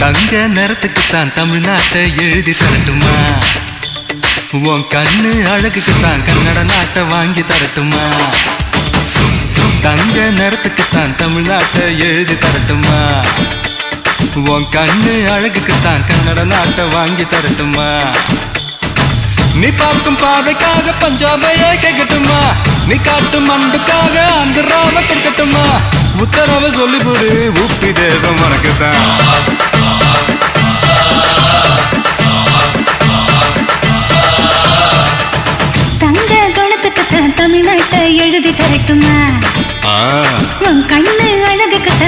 தங்க நிறத்துக்குத்தான் தமிழ்நாட்டை எழுதி தரட்டுமா? உன் கண்ணு அழகுக்குத்தான் கன்னட நாட்டை வாங்கி தரட்டுமா? தங்க நிறத்துக்குத்தான் தமிழ்நாட்டை எழுதி தரட்டுமா? உன் கண்ணு அழகுக்குத்தான் கன்னட நாட்டை வாங்கி தரட்டுமா? நீ பார்க்கும் பாதைக்காக பஞ்சாபையே கேட்கட்டுமா? நீ காட்டும் அன்புக்காக ஆந்திராவை கொடுக்கட்டுமா? உத்தரவை சொல்லிவிடு, உப்பி தேசம் உனக்குத்தான். தங்க குணத்துக்குத்தான் தமிழ்நாட்டை எழுதி தரட்டுமா? ஆ உன் கண்ணு அழகுக்குத்தான்